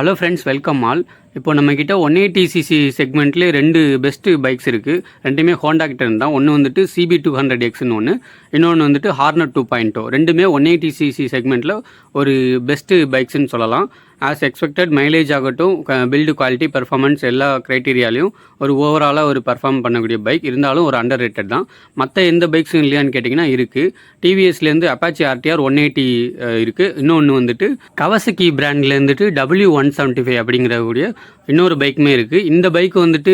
Hello friends, welcome all. இப்போ நம்மக்கிட்ட 180cc செக்மெண்ட்லேயே 2 best bikes இருக்குது. ரெண்டுமே ஹோண்டா கிட்ட இருந்தால் ஒன்று வந்துட்டு CB200Xன்னு ஒன்று, இன்னொன்று வந்துட்டு ஹார்னர் 2.0. ரெண்டுமே 180cc செக்மெண்ட்டில் ஒரு பெஸ்ட்டு பைக்ஸ்ன்னு சொல்லலாம். ஆஸ் எக்ஸ்பெக்டட் மைலேஜ் ஆகட்டும், பில்டு குவாலிட்டி, பர்ஃபார்மன்ஸ் எல்லா க்ரைட்டீரியாலையும் ஒரு ஓவராலாக ஒரு பர்ஃபார்ம் பண்ணக்கூடிய பைக். இருந்தாலும் ஒரு அண்டர் ரேட்டட் தான். மற்ற எந்த பைக்ஸும் இல்லையான்னு கேட்டிங்கன்னா இருக்குது. டிவிஎஸ்லேருந்து அப்பாச்சி RTR 180 இருக்குது. இன்னொன்று வந்துட்டு கவசகி பிராண்ட்லேருந்துட்டு W175 அப்படிங்கிறக்கூடிய இன்னொரு பைக்குமே இருக்குது. இந்த பைக் வந்துட்டு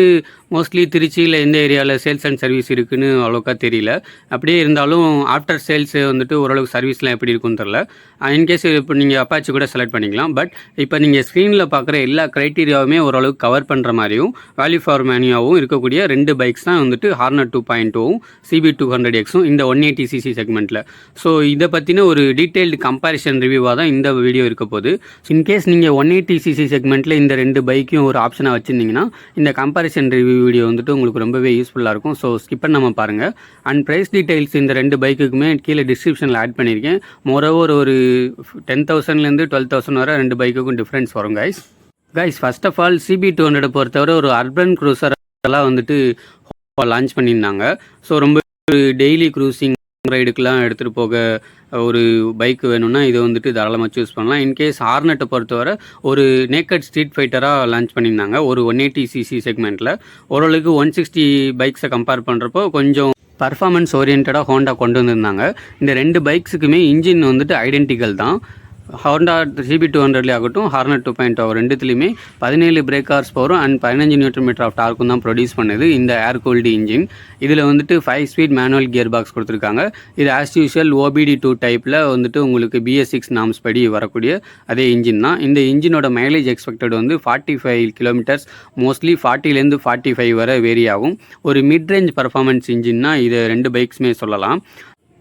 மோஸ்ட்லி திருச்சியில் எந்த ஏரியாவில் சேல்ஸ் அண்ட் சர்வீஸ் இருக்குதுன்னு அவ்வளோக்கா தெரியல. அப்படியே இருந்தாலும் ஆஃப்டர் சேல்ஸ் வந்துட்டு ஓரளவுக்கு சர்வீஸ்லாம் எப்படி இருக்குன்னு தெரில. இன்கேஸ் இப்போ நீங்கள் அப்பாச்சி கூட செலக்ட் பண்ணிக்கலாம். பட் இப்போ நீங்கள் ஸ்க்ரீனில் பார்க்குற எல்லா க்ரைட்டீரியாவுமே ஓரளவுக்கு கவர் பண்ணுற மாதிரியும் வேல்யூ ஃபார் மேனியாவும் இருக்கக்கூடிய 2 பைக்ஸ் தான் வந்துட்டு ஹார்னர் 2.0வும் CB200Xும் இந்த 180cc செக்மெண்ட்டில். ஸோ இதை பற்றின ஒரு டீட்டெயில்டு கம்பேரிஷன் ரிவ்யூவாக தான் இந்த வீடியோ இருக்க போகுது. இன்கேஸ் நீங்கள் 180cc செக்மெண்ட்டில் இந்த 2 பைக்கையும் ஒரு ஆப்ஷனாக வச்சுருந்தீங்கன்னா இந்த கம்பேரிஷன் ரிவ்யூ வீடியோ வந்துட்டு உங்களுக்கு ரொம்பவே யூஸ்ஃபுல்லாக இருக்கும். ஸோ ஸ்கிப் பண்ணாமல் பாருங்கள். அண்ட் ப்ரைஸ் டீட்டெயில்ஸ் இந்த 2 பைக்குக்குமே கீழே டிஸ்கிரிப்ஷனில் ஆட் பண்ணியிருக்கேன். மோரோவர் ஒரு 10,000லேருந்து 12,000 வரை 2 பைக்குக்கும் டிஃப்ரென்ஸ் வரும் guys. First of all CB200 பொறுத்தவரை ஒரு அர்பன் க்ரூசரெல்லாம் வந்துட்டு லான்ச் பண்ணியிருந்தாங்க. ஸோ ரொம்ப டெய்லி க்ரூசிங் ரைடுக்கெலாம் எடுத்துகிட்டு போக ஒரு பைக் வேணும்னா இதை வந்துட்டு தாராளமாக சூஸ் பண்ணலாம். இன்கேஸ் ஹார்னட்டை பொறுத்தவரை ஒரு நேக்கட் ஸ்ட்ரீட் ஃபைட்டராக லான்ச் பண்ணியிருந்தாங்க ஒரு 180cc செக்மெண்ட்டில். ஓரளவுக்கு 160 பைக்ஸை கம்பேர் பண்ணுறப்போ கொஞ்சம் பர்ஃபார்மன்ஸ் ஓரியன்டாக ஹோண்டா கொண்டு வந்திருந்தாங்க. இந்த 2 பைக்ஸுக்குமே இன்ஜின் வந்துட்டு ஐடென்டிக்கல் தான். ஹோண்டா CB200 ஆகட்டும், ஹார்னர் 2.0 ரெண்டுத்துலேயுமே 17 பிரேக் ஹார்ஸ் பவரும் அண்ட் 15 Nm ஆஃப் டார்க்கும் தான் ப்ரொடியூஸ் பண்ணுது இந்த ஏர் கூல்டு இன்ஜின். இதில் வந்துட்டு 5 ஸ்பீட் மேனுவல் கியர் பாக்ஸ் கொடுத்துருக்காங்க. இது ஆஸ் யூஷுவல் OBD2 டைப்பில் வந்துட்டு உங்களுக்கு BS6 நாம்ஸ் படி வரக்கூடிய அதே இன்ஜின் தான். இந்த இன்ஜினோட மைலேஜ் எக்ஸ்பெக்டட் வந்து 45 km, மோஸ்ட்லி 40லேருந்து 45 வரை வேரி ஆகும். ஒரு மிட் ரேஞ்ச் பர்ஃபார்மன்ஸ் இன்ஜின்னா இது 2 பைக்ஸுமே சொல்லலாம்.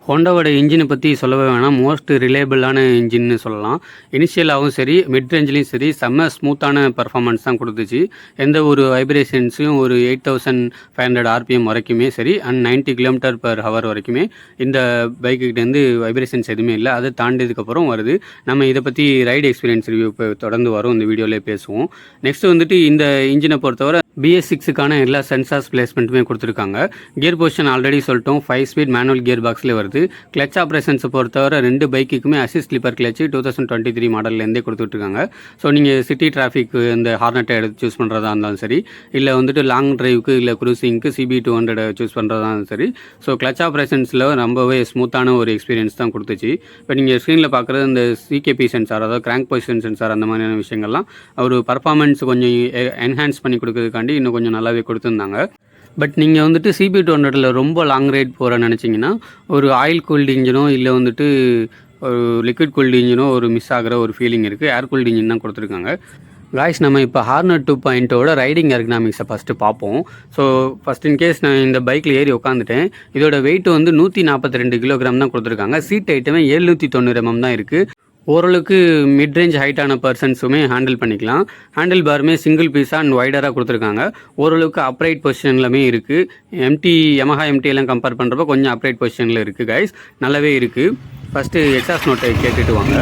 ஹோண்டாவோட இன்ஜினை பற்றி சொல்லவே வேணாம், மோஸ்ட் ரிலேபிளான இன்ஜின்னு சொல்லலாம். இனிஷியலாகவும் சரி மிட் ரேஞ்சிலையும் சரி செம்ம ஸ்மூத்தான பர்ஃபார்மன்ஸ் தான் கொடுத்துச்சு. எந்த ஒரு வைப்ரேஷன்ஸையும் ஒரு 8500 RPM வரைக்குமே சரி அண்ட் 90 km/h வரைக்குமே இந்த பைக்குக்கிட்டேருந்து வைப்ரேஷன்ஸ் எதுவுமே இல்லை. அதை தாண்டியதுக்கப்புறம் வருது. நம்ம இதை பற்றி ரைடு எக்ஸ்பீரியன்ஸ் ரிவ்யூ இப்போ தொடர்ந்து வரும், இந்த வீடியோவிலே பேசுவோம். நெக்ஸ்ட் வந்துட்டு இந்த இன்ஜினை பொறுத்தவரை BS6க்கான எல்லா சென்சார்ஸ் பிளேஸ்மெண்ட்டுமே கொடுத்துருக்காங்க. கியர் பொசிஷன் ஆல்ரெடி சொல்லிட்டோம், 5 ஸ்பீட் மேனுவல் கியர் பாக்ஸ்லேயே வருது. கிளச் ஆப்ரேஷன்ஸை பொறுத்தவரை 2 பைக்குக்குமே அசிஸ்ட் ஸ்லிப்பர் கிளச்சு 2023 மாடல்லேருந்தே கொடுத்துட்ருக்காங்க. ஸோ நீங்கள் சிட்டி டிராஃபிக் இந்த ஹார்னட்டை எடுத்து சூஸ் பண்ணுறதா இருந்தாலும் சரி, இல்லை வந்துட்டு லாங் டிரைவுக்கு இல்லை க்ரூசிங்க்கு CB200 சூஸ் பண்ணுறதா இருந்தாலும் சரி, ஸோ கிளச் ஆப்ரேஷன்ஸில் ரொம்பவே ஸ்மூத்தான ஒரு எக்ஸ்பீரியன்ஸ் தான் கொடுத்துச்சு. இப்போ நீங்கள் ஸ்க்ரீனில் பார்க்குறது இந்த CKP சென்சார், அதாவது கிராங்க் பொசிஷன் சென்சார், அந்த மாதிரியான விஷயங்கள்லாம் ஒரு பர்ஃபார்மன்ஸ் கொஞ்சம் என்ஹான்ஸ் பண்ணி கொடுக்கறதுக்காண்டி இன்னும் கொஞ்சம் நல்லாவே கொடுத்துருந்தாங்க. பட் நீங்கள் வந்துட்டு CB200 ரொம்ப லாங் ரைட் போகிற நினச்சிங்கன்னா ஒரு ஆயில் கூல்டு இன்ஜினோ இல்லை வந்துட்டு ஒரு லிக்விட் கூல்டு இன்ஜினோ ஒரு மிஸ் ஆகிற ஒரு ஃபீலிங் இருக்குது. ஏர் கூல்டு இன்ஜின் தான் கொடுத்துருக்காங்க. காய்ஸ், நம்ம இப்போ ஹார்னர் 2.0 ரைடிங் எர்கனாமிக்ஸை ஃபஸ்ட்டு பார்ப்போம். ஸோ ஃபஸ்ட் இன்கேஸ் நான் இந்த பைக்கில் ஏறி உட்காந்துட்டேன். இதோட வெயிட் வந்து 142 கிலோகிராம் தான் கொடுத்துருக்காங்க. சீட் ஐட்டமே 790 mm தான் இருக்குது. ஓரளவுக்கு மிட் ரேஞ்ச் ஹைட்டான பர்சன்ஸுமே ஹேண்டில் பண்ணிக்கலாம். ஹேண்டில் பாருமே சிங்கிள் பீஸாக அண்ட் வைடராக கொடுத்துருக்காங்க. ஓரளவுக்கு அப்ரைட் பொசிஷன்லையுமே இருக்குது. Yamaha MT எல்லாம் கம்பேர் பண்ணுறப்போ கொஞ்சம் அப்ரைட் பொசிஷனில் இருக்குது கைஸ், நல்லாவே இருக்குது. ஃபஸ்ட்டு எக்ஸாஸ்ட் நோட்டை கேட்டுட்டு வாங்க.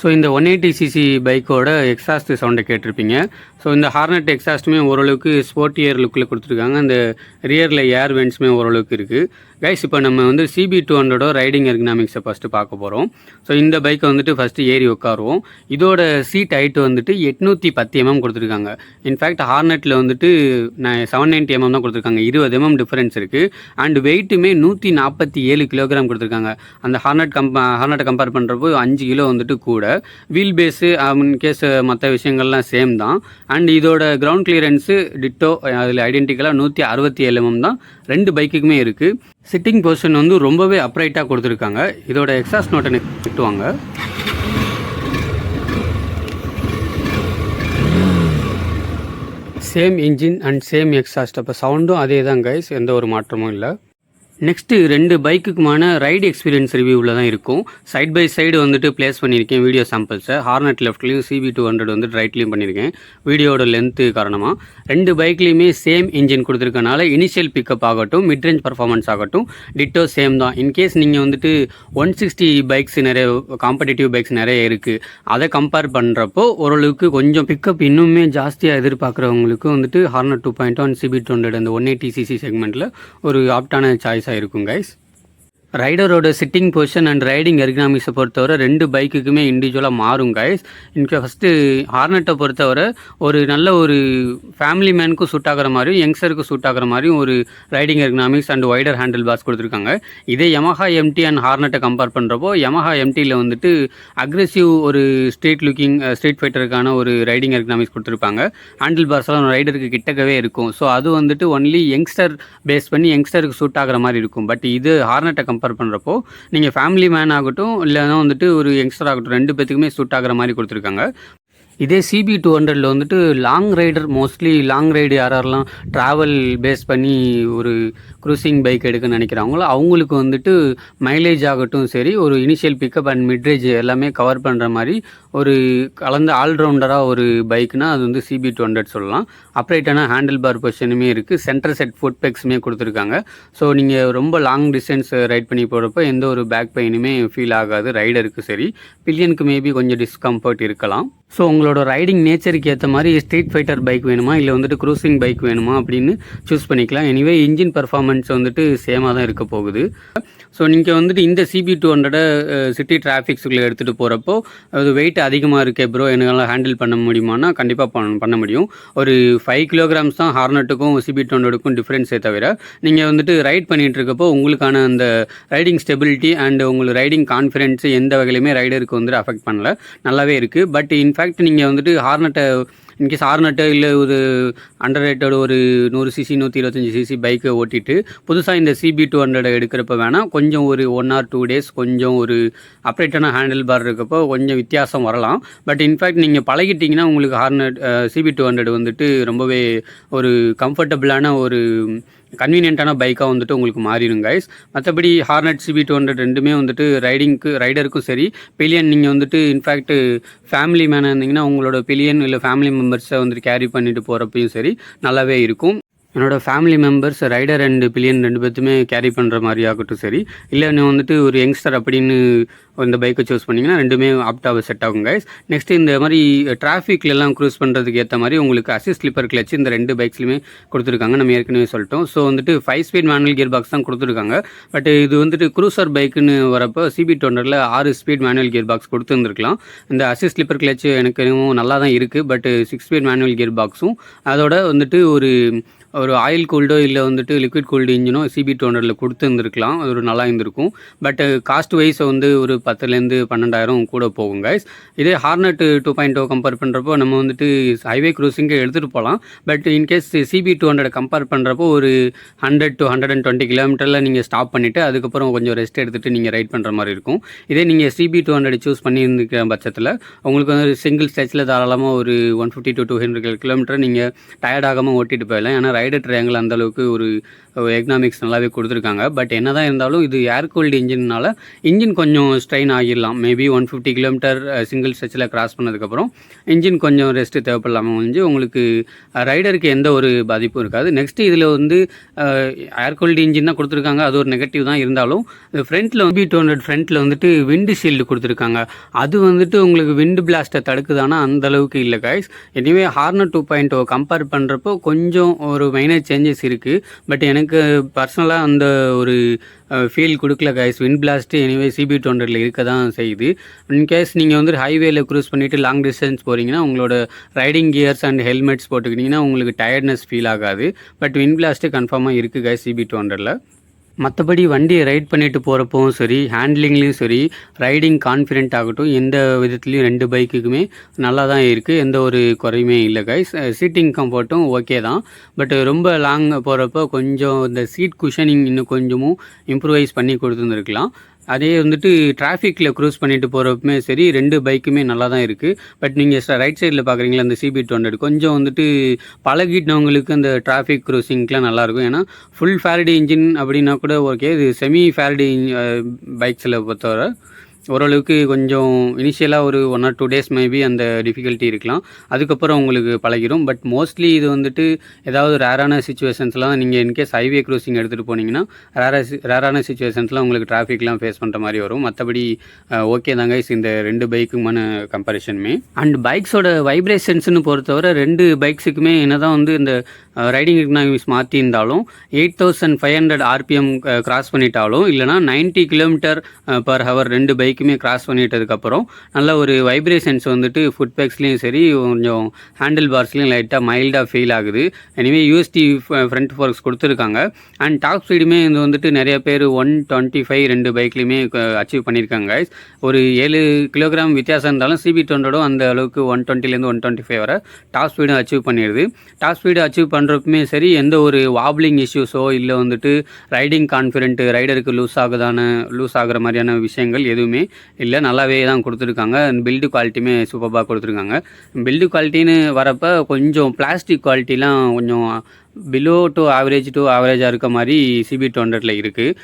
ஸோ இந்த 180cc பைக்கோட எக்ஸாஸ்ட் சவுண்டை கேட்டிருப்பீங்க. ஸோ இந்த ஹார்னட் எக்ஸாஸ்ட்டுமே ஓரளவுக்கு ஸ்போர்ட்டியர் லுக்கில் கொடுத்துருக்காங்க. அந்த ரியரில் ஏர் வெண்ட்ஸுமே ஓரளவுக்கு இருக்குது. கைஸ், இப்போ நம்ம வந்து CB200 ரைடிங் எர்கனாமிக்ஸை ஃபஸ்ட்டு பார்க்க போகிறோம். ஸோ இந்த பைக்கை வந்துட்டு ஃபஸ்ட்டு ஏறி உட்காருவோம். இதோட சீட் ஹைட்டு வந்துட்டு 810 mm கொடுத்துருக்காங்க. இன்ஃபேக்ட் ஹார்னட்டில் வந்துட்டு 790 mm தான் கொடுத்துருக்காங்க. 20 mm டிஃப்ரென்ஸ் இருக்குது. அண்ட் வெயிட்டுமே 147 கிலோகிராம் கொடுத்துருக்காங்க. அந்த ஹார்னட்டை கம்பேர் பண்ணுறப்போ 5 கிலோ வந்துட்டு கூட. வீல் பேஸு கேஸ் மற்ற விஷயங்கள்லாம் சேம் தான். அண்ட் இதோட கிரவுண்ட் கிளியரன்ஸு டிட்டோ அதில் ஐடென்டிக்கலாக 167 mm தான் 2 பைக்குக்குமே இருக்குது. சிட்டிங் பொசிஷன் வந்து ரொம்பவே அப்ரைட்டாக கொடுத்துருக்காங்க. இதோட எக்ஸாஸ்ட் நோட்டை திட்டுவாங்க. Same engine and same exhaust, அப்போ சவுண்டும் அதே தான் கைஸ், எந்த ஒரு மாற்றமும் இல்லை. நெக்ஸ்ட்டு 2 பைக்குக்குமான ரைடு எக்ஸ்பீரியன்ஸ் ரிவ்யூவில் தான் இருக்கும். சைட் பை சைடு வந்துட்டு ப்ளேஸ் பண்ணியிருக்கேன் வீடியோ சாம்பிள்ஸை. ஹார்னட் லெஃப்ட்லேயும் CB200 வந்துட்டு ரைட்லேயும் பண்ணியிருக்கேன் வீடியோட லென்த்து காரணமாக. 2 பைக்லேயுமே சேம் இன்ஜின் கொடுத்துருக்கனால இனிஷியல் பிக்கப் ஆகட்டும், மிட் ரேஞ்ச் பர்ஃபார்மன்ஸ் ஆகட்டும் டிட்டோ சேம் தான். இன்கேஸ் நீங்கள் வந்துட்டு 160 பைக்ஸ் நிறைய காம்படிட்டிவ் பைக்ஸ் நிறைய இருக்குது, அதை கம்பேர் பண்ணுறப்போ ஓரளவுக்கு கொஞ்சம் பிக்கப் இன்னுமே ஜாஸ்தியாக எதிர்பார்க்குறவங்களுக்கு வந்துட்டு ஹார்னட் 2.0 அண்ட் CB200 அந்த 180cc செக்மெண்ட்டில் ஒரு ஆப்டான சாய்ஸாக இருக்கும் கைஸ். ரைடரோட சிட்டிங் பொசிஷன் அண்ட் ரைடிங் எர்கனாமிக்ஸை பொறுத்தவரை 2 பைக்குக்குமே இண்டிவிஜுவலாக மாறும் கைஸ். ஃபஸ்ட்டு ஹார்னட்டை பொறுத்தவரை ஒரு நல்ல ஒரு ஃபேமிலி மேனுக்கும் சூட் ஆகிற மாதிரியும் யங்ஸ்டருக்கும் சூட் ஆகிற மாதிரியும் ஒரு riding ergonomics and wider handle pass கொடுத்துருக்காங்க. இதே Yamaha MT அண்ட் ஹார்னட்டை கம்பேர் பண்ணுறப்போ Yamaha MTயில் வந்துட்டு அக்ரெசிவ் ஒரு ஸ்ட்ரீட் ஃபைட்டருக்கான ஒரு ரைடிங் எர்கனாமிக்ஸ் கொடுத்துருப்பாங்க. ஹேண்டில் பார்ஸ்லாம் ரைடருக்கு கிட்டக்கவே இருக்கும். ஸோ அது வந்துட்டு ஒன்லி யங்ஸ்டர் பேஸ் பண்ணி யங்ஸ்டருக்கு சூட் ஆகிற மாதிரி இருக்கும். பட் இது ஹார்னட்டை கம்பேர் பண்ணுறப்போ நீங்கள் ஃபேமிலி மேன் ஆகட்டும் இல்லைனா வந்துட்டு ஒரு யங்ஸ்டர் ஆகட்டும் 2 பேத்துக்குமே சூட் ஆகிற மாதிரி கொடுத்துருக்காங்க. இதே CB200 வந்துட்டு long rider, mostly long ride யாரெல்லாம் ட்ராவல் பேஸ் பண்ணி ஒரு க்ரூசிங் பைக் எடுக்க நினைக்கிறாங்களோ அவங்களுக்கு வந்துட்டு மைலேஜ் ஆகட்டும் சரி, ஒரு இனிஷியல் பிக்கப் அண்ட் மிட்ரேஜ் எல்லாமே கவர் பண்ணுற மாதிரி ஒரு கலந்த ஆல்ரவுண்டராக ஒரு பைக்னால் அது வந்து CB200 சொல்லலாம். அப்ரைட்டான ஹேண்டில் பார் பொசிஷனுமே இருக்குது, சென்டர் செட் ஃபுட் பெக்ஸுமே கொடுத்துருக்காங்க. ஸோ நீங்கள் ரொம்ப லாங் டிஸ்டன்ஸ் ரைட் பண்ணி போகிறப்போ எந்த ஒரு பேக் பெயினுமே ஃபீல் ஆகாது. ரைடருக்கு சரி, பில்லியனுக்கு மேபி கொஞ்சம் டிஸ்கம்ஃபர்ட் இருக்கலாம். ஸோ உங்களோட ரைடிங் நேச்சருக்கு ஏற்ற மாதிரி ஸ்ட்ரீட் ஃபைட்டர் பைக் வேணுமா இல்லை வந்துட்டு க்ரூசிங் பைக் வேணுமா அப்படின்னு சூஸ் பண்ணிக்கலாம். எனிவே இன்ஜின் பர்ஃபார்மன்ஸ் வந்துட்டு சேமாக தான் இருக்க போகுது. ஸோ நீங்கள் வந்துட்டு இந்த CB200 சிட்டி டிராஃபிக்ஸுக்குள்ளே எடுத்துகிட்டு போகிறப்போ அது வெயிட் அதிகமாக இருக்கே ப்ரோ, என்னால் ஹேண்டில் பண்ண முடியுமானா கண்டிப்பாக பண்ண முடியும். ஒரு 5 கிலோகிராம்ஸ் தான் ஹார்னட்டுக்கும் CB200க்கும் டிஃப்ரென்ஸே தவிர நீங்கள் வந்துட்டு ரைட் பண்ணிகிட்டு இருக்கப்போ உங்களுக்கான அந்த ரைடிங் ஸ்டெபிலிட்டி அண்ட் உங்களுக்கு ரைடிங் கான்ஃபிடென்ஸ் எந்த வகையிலுமே ரைடருக்கு வந்துட்டு அஃபெக்ட் பண்ணல, நல்லாவே இருக்குது. பட் இன்ஃபேக்ட் நீங்கள் வந்துட்டு ஹார்னட்டை இன்கேஸ் ஹார்னட்டு இல்லை ஒரு அண்டர் ரேட்டட் ஒரு 100cc 125cc பைக்கை ஓட்டிட்டு புதுசாக இந்த CB200 எடுக்கிறப்ப வேணால் கொஞ்சம் ஒரு 1 or 2 days கொஞ்சம் ஒரு அப்ரைட்டான ஹேண்டில் பார் இருக்கப்போ கொஞ்சம் வித்தியாசம் வரலாம். பட் இன்ஃபேக்ட் நீங்கள் பழகிட்டிங்கன்னா உங்களுக்கு ஹார்னட் CB200 வந்துட்டு ரொம்பவே ஒரு கம்ஃபர்டபுளான ஒரு கன்வீனியன்ட்டான பைக்காக வந்துட்டு உங்களுக்கு மாறிடும் கைஸ். மற்றபடி ஹார்னட் CB200 ரெண்டுமே வந்துட்டு ரைடருக்கும் சரி, பில்லியன் நீங்கள் வந்துட்டு இன்ஃபேக்ட் ஃபேமிலி மேனாக இருந்தீங்கன்னா உங்களோட பில்லியன் இல்லை ஃபேமிலி மெம்பர்ஸை வந்துட்டு கேரி பண்ணிட்டு போகிறப்பையும் சரி நல்லாவே இருக்கும். என்னோடய family members rider and pillion 2 பேர்த்துமே கேரி பண்ணுற மாதிரி ஆகட்டும் சரி, இல்லை நீ வந்துட்டு ஒரு யங்ஸ்டர் அப்படின்னு இந்த பைக்கை சூஸ் பண்ணிங்கன்னா ரெண்டுமே ஆப்டாக செட் ஆகும் கைஸ். நெக்ஸ்ட்டு இந்த மாதிரி டிராஃபிக்லலாம் க்ரூஸ் பண்ணுறதுக்கு ஏற்ற மாதிரி உங்களுக்கு அசிஸ்ட் ஸ்லிப்பர் கிளச்சு இந்த 2 பைக்ஸ்லையுமே கொடுத்துருக்காங்க. நம்ம ஏற்கனவே சொல்லிட்டோம். ஸோ வந்துட்டு 5 ஸ்பீட் மேனுவல் கியர் பாக்ஸ் தான் கொடுத்துருக்காங்க. பட் இது வந்துட்டு க்ரூசர் பைக்குன்னு வரப்போ CB200 6 speed manual gear box கொடுத்துருந்துருக்கலாம். இந்த அசிஸ்ட் ஸ்லிப்பர் கிளச்சு எனக்கு நல்லா தான் இருக்குது. பட் 6 ஸ்பீட் மேனுவல் கியர் பாக்ஸும் அதோட வந்துட்டு ஒரு ஆயில் கூல்டோ இல்லை வந்துட்டு லிக்விட் கூல்டு இன்ஜினோ CB200 கொடுத்துருந்துருக்கலாம், அது ஒரு நல்லா இருந்திருக்கும். பட் காஸ்ட் வைஸ் வந்து ஒரு 10,000 to 12,000 கூட போகும் கைஸ். இதே ஹார்னட் 2.0 கம்பேர் பண்ணுறப்போ நம்ம வந்துட்டு ஹைவே க்ரூசிங்கு எடுத்துகிட்டு போகலாம். பட் இன்கேஸ் CB200 கம்பேர் பண்ணுறப்போ ஒரு 100 to 120 கிலோமீட்டரில் நீங்கள் ஸ்டாப் பண்ணிவிட்டு அதுக்கப்புறம் கொஞ்சம் ரெஸ்ட் எடுத்துகிட்டு நீங்கள் ரைட் பண்ணுற மாதிரி இருக்கும். இதே நீங்கள் CB200 சூஸ் பண்ணியிருந்துக்கிற பட்சத்தில் உங்களுக்கு வந்து சிங்கிள் ஸ்டேஜில் தாராளமாக ஒரு 150 to 200 கிலோமீட்டர் நீங்கள் டயர்டாகாமல் ஓட்டிகிட்டு போயிடலாம். ஏன்னா ரைடர் ட்ரையாங்கிள் அந்தளவுக்கு ஒரு எக்னாமிக்ஸ் நல்லாவே கொடுத்துருக்காங்க. பட் என்ன தான் இருந்தாலும் இது ஏர் கூல்டு இன்ஜின்னால இன்ஜின் கொஞ்சம் ஸ்ட்ரெயின் ஆகிடலாம். மேபி 150 கிலோமீட்டர் சிங்கிள் ஸ்ட்ரெச்சில் கிராஸ் பண்ணதுக்கப்புறம் இன்ஜின் கொஞ்சம் ரெஸ்ட்டு தேவைப்படலாமல் வந்து உங்களுக்கு ரைடருக்கு எந்த ஒரு பாதிப்பும் இருக்காது. நெக்ஸ்ட்டு இதில் வந்து ஏர் கூல்டு இன்ஜின் தான் கொடுத்துருக்காங்க, அது ஒரு நெகட்டிவ் தான். இருந்தாலும் ஃப்ரண்ட்டில் CB200 ஃப்ரண்ட்டில் வந்துட்டு விண்டு ஷீல்டு கொடுத்துருக்காங்க. அது வந்துட்டு உங்களுக்கு விண்டு பிளாஸ்ட்டை தடுக்குதானா அந்தளவுக்கு இல்லை கைஸ். எனிவே ஹார்னட் 2.0 கம்பேர் பண்ணுறப்போ கொஞ்சம் ஒரு மைனர் சேஞ்சஸ் இருக்குது. பட் எனக்கு பர்சனலாக அந்த ஒரு ஃபீல் கொடுக்கல guys. Wind blast anyway CB200 இருக்க தான் செய்யுது. இன்கேஸ் நீங்கள் வந்து ஹைவேல க்ரூஸ் பண்ணிவிட்டு லாங் டிஸ்டன்ஸ் போகிறீங்கன்னா உங்களோட ரைடிங் கியர்ஸ் அண்ட் ஹெல்மெட்ஸ் போட்டுக்கிட்டிங்கன்னா உங்களுக்கு டயர்ட்னஸ் ஃபீல் ஆகாது. பட் விண்ட் பிளாஸ்ட்டு கன்ஃபார்மாக இருக்குது கைஸ் CB200. மற்றபடி வண்டியை ரைட் பண்ணிட்டு போகிறப்பவும் சரி, ஹேண்ட்லிங்லேயும் சரி, ரைடிங் கான்ஃபிடென்ட் ஆகட்டும், எந்த விதத்துலேயும் 2 பைக்குக்குமே நல்லா தான் இருக்குது. எந்த ஒரு குறையுமே இல்லை கைஸ். சீட்டிங் கம்ஃபர்ட்டும் ஓகே தான். பட் ரொம்ப லாங் போகிறப்போ கொஞ்சம் இந்த சீட் குஷனிங் இன்னும் கொஞ்சமும் இம்ப்ரூவைஸ் பண்ணி கொடுத்துருந்துருக்கலாம். அதே வந்துட்டு டிராஃபிக்கில் க்ரூஸ் பண்ணிட்டு போகிறப்பமே சரி 2 பைக்குமே நல்லா தான் இருக்குது. பட் நீங்கள் ரைட் சைடில் பார்க்குறீங்களா அந்த CB200 கொஞ்சம் வந்துட்டு பழகிட்டவங்களுக்கு அந்த டிராஃபிக் க்ரூசிங்க்கெலாம் நல்லாயிருக்கும். ஏன்னா ஃபுல் ஃபேரடி இன்ஜின் அப்படின்னா கூட ஓகே. இது செமி ஃபேரடி பைக்ஸில் பொறுத்தவரை ஓரளவுக்கு கொஞ்சம் இனிஷியலாக ஒரு 1 or 2 டேஸ் மேபி அந்த டிஃபிகல்ட்டி இருக்கலாம். அதுக்கப்புறம் உங்களுக்கு பழகிடும். பட் மோஸ்ட்லி இது வந்துட்டு ஏதாவது ரேரான சுச்சுவேஷன்ஸ்லாம் நீங்கள் இன்கேஸ் ஹைவே க்ரூசிங் எடுத்துகிட்டு போனீங்கன்னா ரேரான சுச்சுவேஷன்ஸ்லாம் உங்களுக்கு டிராஃபிக்லாம் ஃபேஸ் பண்ணுற மாதிரி வரும். மற்றபடி ஓகே தாங்க இந்த 2 பைக்குமான கம்பேரிஷனுமே. அண்ட் பைக்ஸோட வைப்ரேஷன்ஸ்னு பொறுத்தவரை 2 பைக்ஸுக்குமே என்ன தான் வந்து இந்த ரைடிங் எக்கனாமிக்ஸ் மாற்றியிருந்தாலும் 8500 RPM கிராஸ் பண்ணிட்டாலும் இல்லைனா 90 km/h 2 பைக்குமே கிராஸ் பண்ணிட்டதுக்கப்புறம் நல்ல ஒரு வைப்ரேஷன்ஸ் வந்துட்டு ஃபுட் பேக்ஸ்லேயும் சரி கொஞ்சம் ஹேண்டில் பார்ஸ்லேயும் லைட்டாக மைல்டாக ஃபீல் ஆகுது. எனிவே USD ஃப்ரண்ட் ஃபோர்க்ஸ் கொடுத்துருக்காங்க. அண்ட் டாப் ஸ்பீடுமே இது வந்துட்டு நிறைய பேர் 125 2 பைக்லேயுமே அச்சீவ் பண்ணியிருக்காங்க. ஒரு 7 கிலோகிராம் வித்தியாசம் இருந்தாலும் CB200 அந்த அளவுக்கு 120லேருந்து 125 வரை டாப் ஸ்பீடும் அச்சீவ் பண்ணிடுது. டாப் ஸ்பீடு அச்சீவ் பண்ணுறப்பமே சரி எந்த ஒரு வாப்லிங் இஷ்யூஸோ இல்லை வந்துட்டு ரைடிங் கான்ஃபிடென்ட் ரைடருக்கு லூஸ் ஆகுற மாதிரியான விஷயங்கள் எதுவுமே இல்லை. நல்லாவே தான் கொடுத்துருக்காங்க. பில்டு குவாலிட்டியுமே சூப்பராக கொடுத்துருக்காங்க. பில்டு குவாலிட்டின்னு வரப்போ கொஞ்சம் பிளாஸ்டிக் குவாலிட்டிலாம் கொஞ்சம் பிலோ டு ஆவரேஜாக இருக்க மாதிரி CB200 இருக்குது.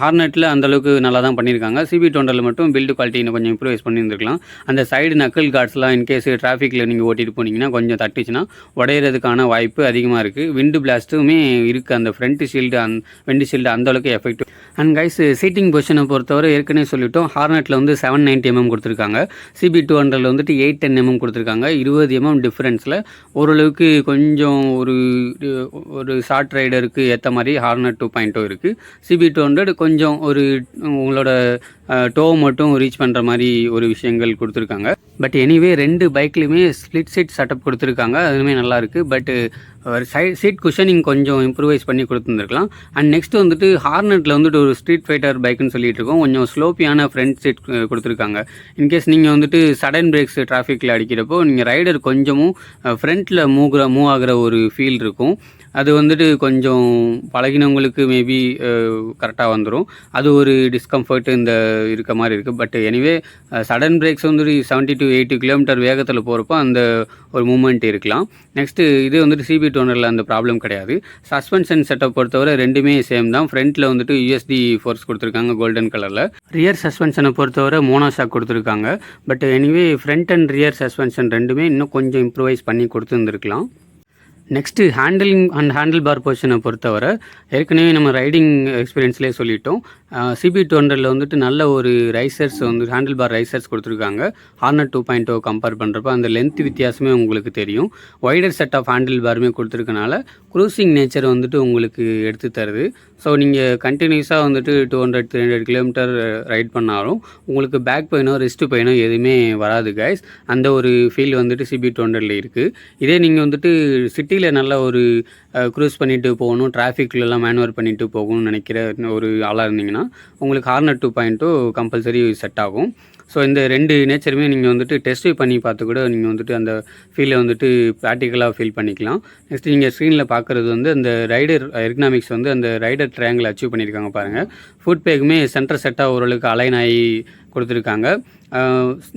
ஹார்னெட்டில் அந்தளவுக்கு நல்லா தான் பண்ணியிருக்காங்க. CB200 மட்டும் பில்டு குவாலிட்டி இன்னும் கொஞ்சம் இம்ப்ரூவைஸ் பண்ணியிருந்துருக்கலாம். அந்த சைடு நக்கல் கார்ட்ஸ்லாம் இன்கேஸ் டிராஃபிக்கில் நீங்கள் ஓட்டிகிட்டு போனீங்கன்னா கொஞ்சம் தட்டுச்சுன்னா உடையிறதுக்கான வாய்ப்பு அதிகமாக இருக்குது. விண்டு பிளாஸ்ட்டுமே இருக்குது. அந்த ஃப்ரண்ட் ஷீல்டு விண்டு ஷீல்டு அந்தளவுக்கு எஃபெக்டிவ். அண்ட் கைஸ் சீட்டிங் பொசிஷனை பொறுத்தவரை ஏற்கனவே சொல்லிட்டோம். ஹார்னெட்டில் வந்து 790 mm கொடுத்துருக்காங்க. CB200 வந்துட்டு 810 mm கொடுத்துருக்காங்க. 20 mm டிஃப்ரென்ஸில் ஓரளவுக்கு கொஞ்சம் ஒரு ஷார்ட் ரைடருக்கு ஏற்ற மாதிரி ஹார்னட் 2.0 இருக்குது. CB200 கொஞ்சம் ஒரு உங்களோட டோ மட்டும் ரீச் பண்ணுற மாதிரி ஒரு விஷயங்கள் கொடுத்துருக்காங்க. பட் எனிவே 2 பைக்லையுமே ஸ்ப்ளிட் சீட் செட்டப் கொடுத்துருக்காங்க. அதுவுமே நல்லாயிருக்கு. பட் சீட் குஷனிங் கொஞ்சம் இம்ப்ரூவைஸ் பண்ணி கொடுத்துருந்துருக்கலாம். அண்ட் நெக்ஸ்ட் வந்துட்டு ஹார்னெட்டில் வந்துட்டு ஒரு ஸ்ட்ரீட் ஃபைட்டர் பைக்குன்னு சொல்லிட்டு இருக்கோம். கொஞ்சம் ஸ்லோப்பியான ஃப்ரண்ட் சீட் கொடுத்துருக்காங்க. இன்கேஸ் நீங்கள் வந்துட்டு சடன் பிரேக்ஸ் டிராஃபிக்கில் அடிக்கிறப்போ நீங்கள் ரைடர் கொஞ்சமும் ஃப்ரண்ட்டில் மூவ் ஆகிற ஒரு ஃபீல் இருக்கும். அது வந்துட்டு கொஞ்சம் பழகினவங்களுக்கு மேபி கரெக்டாக வந்துடும். அது ஒரு டிஸ்கம்ஃபர்ட் இந்த இருக்க மாதிரி இருக்குது. பட் எனிவே சடன் பிரேக்ஸ் வந்துட்டு 70 to 80 km வேகத்தில் போகிறப்போ அந்த ஒரு மூமெண்ட் இருக்கலாம். நெக்ஸ்ட்டு இது வந்துட்டு CB200 அந்த ப்ராப்ளம் கிடையாது. சஸ்பென்ஷன் செட்டப் பொறுத்தவரை 2மே சேம் தான். ஃப்ரண்ட்டில் வந்துட்டு USD ஃபோர்ஸ் கொடுத்துருக்காங்க கோல்டன் கலரில். ரியர் சஸ்பென்ஷனை பொறுத்தவரை மோனோஷாக் கொடுத்துருக்காங்க. But anyway front and rear suspension 2மே இன்னும் கொஞ்சம் இம்ப்ரூவைஸ் பண்ணி கொடுத்துருந்துருக்கலாம். நெக்ஸ்ட்டு ஹேண்டில் பார் பொசிஷனை பொறுத்தவரை ஏற்கனவே நம்ம ரைடிங் எக்ஸ்பீரியன்ஸ்லேயே சொல்லிட்டோம். CB200 வந்துட்டு நல்ல ஒரு ரைசர்ஸ் வந்து ஹேண்டில் பார் ரைசர்ஸ் கொடுத்துருக்காங்க. ஹார்னட் 2.0 கம்பேர் பண்ணுறப்ப அந்த லென்த் வித்தியாசமே உங்களுக்கு தெரியும். வைடர் செட் ஆஃப் ஹேண்டில் பாருமே கொடுத்துருக்கனால க்ரூசிங் நேச்சர் வந்துட்டு உங்களுக்கு எடுத்து தருது. ஸோ நீங்கள் கண்டினியூஸாக வந்துட்டு 200-300 km ரைட் பண்ணாலும் உங்களுக்கு பேக் பெயினோ ரிஸ்ட் பெயினோ எதுவுமே வராது கைஸ். அந்த ஒரு ஃபீல் வந்துட்டு CB200 இருக்குது. இதே நீங்கள் வந்துட்டு சிட்டியில் நல்ல ஒரு க்ரூஸ் பண்ணிட்டு போகணும், டிராஃபிக்லலாம் மேனுவர் பண்ணிட்டு போகணும்னு நினைக்கிற ஒரு ஆளாக இருந்தீங்கன்னா உங்களுக்கு ஹார்னட் 2.0 கம்பல்சரி செட் ஆகும். ஸோ இந்த 2 நேச்சருமே நீங்கள் வந்துட்டு டெஸ்ட் பண்ணி பார்த்து கூட நீங்கள் வந்துட்டு அந்த ஃபீலை வந்துட்டு ப்ராக்டிக்கலாக ஃபீல் பண்ணிக்கலாம். நெக்ஸ்ட் நீங்கள் ஸ்க்ரீனில் பார்க்குறது வந்து அந்த ரைடர் எர்கனாமிக்ஸ் வந்து அந்த ரைடர் ட்ரையாங்கிள் அச்சீவ் பண்ணியிருக்காங்க பாருங்கள். ஃபுட் பேக்குமே சென்டர் செட்டாக ஓரளவுக்கு அலைன் ஆகி கொடுத்துருக்காங்க.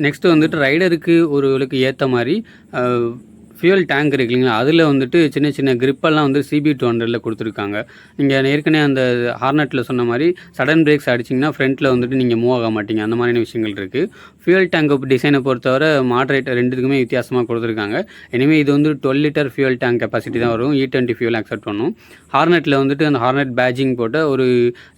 நெக்ஸ்ட்டு வந்துட்டு ரைடருக்கு ஓரளவுக்கு ஏற்ற மாதிரி ஃபியூல் டேங்க் இருக்கு இல்லைங்களா, அதில் வந்துட்டு சின்ன சின்ன கிரிப்பெல்லாம் வந்து CB200 கொடுத்துருக்காங்க. நீங்கள் ஏற்கனவே அந்த ஹார்னெட்டில் சொன்ன மாதிரி சடன் பிரேக்ஸ் அடிச்சிங்கன்னா ஃப்ரண்ட்டில் வந்துட்டு நீங்கள் மூவ் ஆக மாட்டீங்க. அந்த மாதிரியான விஷயங்கள் இருக்குது. ஃபியூல் டேங்க் டிசைனை பொறுத்தவரை மாட்ரேட் 2க்குமே வித்தியாசமாக கொடுத்துருக்காங்க. எனவே இது வந்து 12 லிட்டர் ஃபியூல் டேங்க் கெப்பாசிட்டி தான் வரும். E20 ஃபியூல் அக்செப்ட் பண்ணும். ஹார்னெட்டில் வந்துட்டு அந்த ஹார்னெட் பேஜிங் போட்ட ஒரு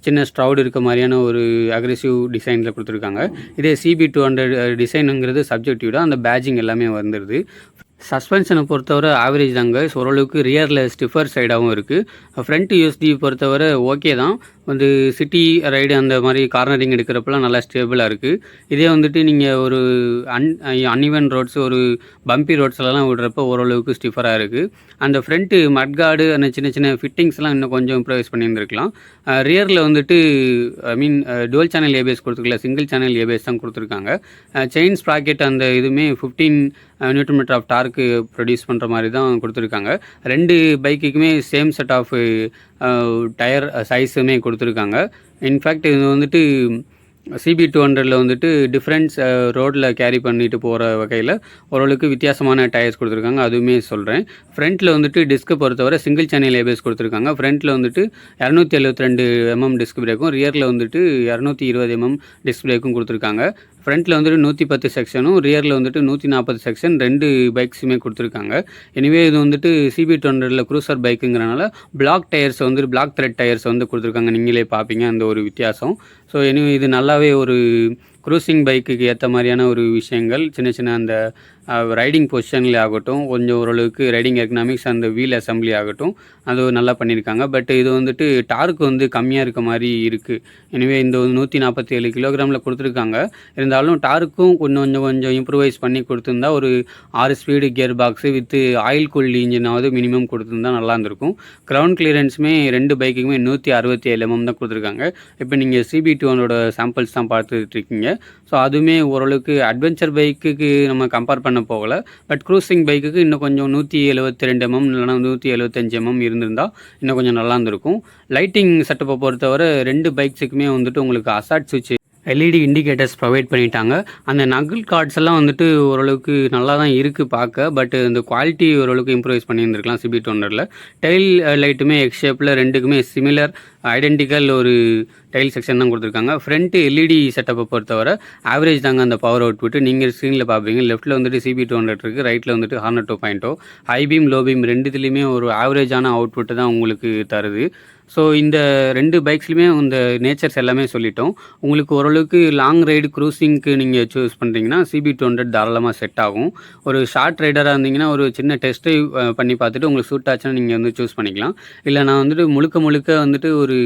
சின்ன ஸ்ட்ரவுட் இருக்க மாதிரியான ஒரு அக்ரெசிவ் டிசைனில் கொடுத்துருக்காங்க. இதே CB200 டிசைனுங்கிறது சப்ஜெக்டிவ் தான். அந்த பேஜிங் எல்லாமே வந்துடுது. சஸ்பென்ஷனை பொறுத்தவரை ஆவரேஜ் தாங்க. ஓரளவுக்கு ரியரில் ஸ்டிஃபர் சைடாகவும் இருக்குது. ஃப்ரண்ட் USD பொறுத்தவரை ஓகே தான். வந்து சிட்டி ரைடு அந்த மாதிரி கார்னரிங் எடுக்கிறப்பெல்லாம் நல்லா ஸ்டேபிளாக இருக்குது. இதே வந்துட்டு நீங்கள் ஒரு அன்இவன் ரோட்ஸ் ஒரு பம்பி ரோட்ஸ்லலாம் விடுறப்போ ஓரளவுக்கு ஸ்டிஃபராக இருக்குது. அந்த ஃப்ரண்ட்டு மட்கார்டு அந்த சின்ன சின்ன ஃபிட்டிங்ஸ்லாம் இன்னும் கொஞ்சம் இம்ப்ரூவைஸ் பண்ணியிருந்துருக்கலாம். ரியரில் வந்துட்டு டுவல் சேனல் ஏபிஎஸ் கொடுத்துருக்கல, சிங்கிள் சேனல் ஏபிஎஸ் தான் கொடுத்துருக்காங்க. செயின் ஸ்ப்ராக்கெட் அந்த இதுவுமே 15 Nm ஆஃப் டார்க்கு ப்ரொடியூஸ் பண்ணுற மாதிரி தான் கொடுத்துருக்காங்க. 2 பைக்குக்குமே சேம் செட் ஆஃப் டயர் சைஸுமே கொடுத்துருக்காங்க. இன்ஃபேக்ட் இது வந்துட்டு CB200ல வந்துட்டு டிஃப்ரென்ஸ் ரோட்டில் கேரி பண்ணிட்டு போகிற வகையில் ஓரளவுக்கு வித்தியாசமான டயர்ஸ் கொடுத்துருக்காங்க, அதுவுமே சொல்கிறேன். ஃப்ரண்ட்டில் வந்துட்டு டிஸ்க்கு பொறுத்தவரை சிங்கிள் சேனல் ஏபிஎஸ் கொடுத்துருக்காங்க. ஃப்ரண்ட்டில் வந்துட்டு 272 mm டிஸ்க் பிரேக்கும், ரியரில் வந்துட்டு 220 mm டிஸ்க் பிரேக்கும் கொடுத்துருக்காங்க. ஃப்ரண்ட்டில் வந்துட்டு 110 செக்ஷனும், ரியரில் வந்துட்டு 140 செக்ஷன் 2 பைக்ஸுமே கொடுத்துருக்காங்க. எனிவே இது வந்துட்டு CB200ல க்ரூசர் பைக்குங்கிறனால பிளாக் டயர்ஸ் வந்துட்டு பிளாக் த்ரெட் டயர்ஸ் வந்து கொடுத்துருக்காங்க. நீங்களே பார்ப்பீங்க அந்த ஒரு வித்தியாசம். ஸோ எனிவே இது நல்லாவே ஒரு க்ரூசிங் பைக்குக்கு ஏற்ற மாதிரியான ஒரு விஷயங்கள், சின்ன சின்ன அந்த ரைடிங் பொசிஷனில் ஆகட்டும், கொஞ்சம் ஓரளவுக்கு ரைடிங் எக்கனாமிக்ஸ் அந்த வீல் அசம்பிளி ஆகட்டும், அது நல்லா பண்ணியிருக்காங்க. பட் இது வந்துட்டு டார்க் வந்து கம்மியாக இருக்க மாதிரி இருக்குது. எனவே இந்த 147 கிலோகிராமில் கொடுத்துருக்காங்க. இருந்தாலும் டார்க்கும் கொஞ்சம் கொஞ்சம் இம்ப்ரூவைஸ் பண்ணி கொடுத்துருந்தா ஒரு 6 speed gear box with oil cooled இன்ஜினாவது minimum கொடுத்துருந்தா நல்லா இருந்திருக்கும். கிரவுண்ட் கிளியரன்ஸுமே 2 பைக்குக்குமே 167 mm தான் கொடுத்துருக்காங்க. இப்போ நீங்கள் CB200ஓட சாம்பிள்ஸ் தான் பார்த்துட்டு இருக்கீங்க. ஸோ அதுவுமே ஓரளவுக்கு அட்வென்ச்சர் பைக்குக்கு நம்ம கம்பேர் பண்ண போகலை. பட் க்ரூசிங் பைக்குக்கு இன்னும் கொஞ்சம் 172 mm இல்லைனா 175 mm இருந்திருந்தால் இன்னும் கொஞ்சம் நல்லா இருந்திருக்கும். லைட்டிங் செட்டப்பை பொறுத்தவரை 2 பைக்ஸுக்குமே வந்துட்டு உங்களுக்கு அசாட் சுவிட்ச் LED இண்டிகேட்டர்ஸ் ப்ரொவைட் பண்ணிட்டாங்க. அந்த நகில் கார்ட்ஸ் எல்லாம் வந்துட்டு ஓரளவுக்கு நல்லா தான் இருக்குது பார்க்க. பட் இந்த குவாலிட்டி ஓரளவுக்கு இம்ப்ரூவைஸ் பண்ணியிருந்துருக்கலாம் CB200ல. டெயில் லைட்டுமே எக்ஸ் ஷேப்பில் 2க்குமே சிமிலர் ஐடென்டிக்கல் ஒரு டைல் செக்ஷன் தான் கொடுத்துருக்காங்க. ஃப்ரண்ட்டு LED செட்டப்பை பொறுத்தவரை ஆவரேஜ் தாங்க அந்த பவர் அவுட்புட்டு. நீங்கள் ஸ்க்ரீனில் பார்ப்பீங்க, லெஃப்ட்டில் வந்துட்டு CB200 இருக்குது, ரைட்டில் வந்துட்டு ஹார்னர் 2.0. ஹை பீம் லோ பீம் ரெண்டுத்துலேயுமே ஒரு ஆவரேஜான அவுட்புட்டு தான் உங்களுக்கு தருது. ஸோ இந்த 2 பைக்ஸ்லையுமே இந்த நேச்சர்ஸ் எல்லாமே சொல்லிட்டோம். உங்களுக்கு ஓரளவுக்கு லாங் ரைடு க்ரூசிங்க்கு நீங்கள் சூஸ் பண்ணுறீங்கன்னா CB200 தாராளமாக செட் ஆகும். ஒரு ஷார்ட் ரைடராக இருந்தீங்கன்னா ஒரு சின்ன டெஸ்ட் ட்ரைவ் பண்ணி பார்த்துட்டு உங்களுக்கு சூட் ஆச்சுன்னா நீங்கள் வந்து சூஸ் பண்ணிக்கலாம். இல்லை நான் வந்துட்டு முழுக்க வந்துட்டு ஒரு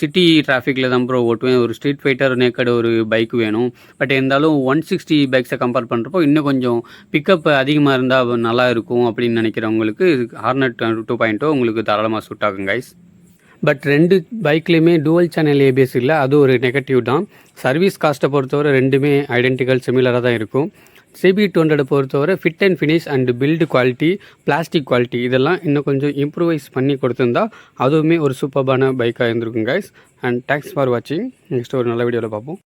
சிட்டி டிராஃபிக்கில் தான் ப்ரோ ஓட்டுவேன், ஒரு ஸ்ட்ரீட் ஃபைட்டர் நேக்கட் ஒரு பைக் வேணும், பட் இருந்தாலும் 160 பைக்ஸை கம்பேர் பண்ணுறப்போ இன்னும் கொஞ்சம் பிக்கப் அதிகமாக இருந்தால் நல்லா இருக்கும் அப்படின்னு நினைக்கிறவங்களுக்கு ஹார்னர் 2.0 உங்களுக்கு தாராளமாக சூட் ஆகும் கைஸ். பட் 2 பைக்லேயுமே டூவல் சேனல் ஏபிஎஸ் இல்லை, அது ஒரு நெகட்டிவ் தான். சர்வீஸ் காஸ்ட்டை பொறுத்தவரை 2மே ஐடென்டிக்கல் சிமிலராக தான் இருக்கும். CB200 பொறுத்தவரை fit and finish and build quality, plastic quality இதெல்லாம் இன்னும் கொஞ்சம் இம்ப்ரூவைஸ் பண்ணி கொடுத்துருந்தா அதுவுமே ஒரு சூப்பர்பான பைக்காக இருந்திருக்கும் கைஸ். அண்ட் தேங்க்ஸ் ஃபார் வாட்சிங். நெக்ஸ்ட் ஒரு நல்ல வீடியோவில் பார்ப்போம்.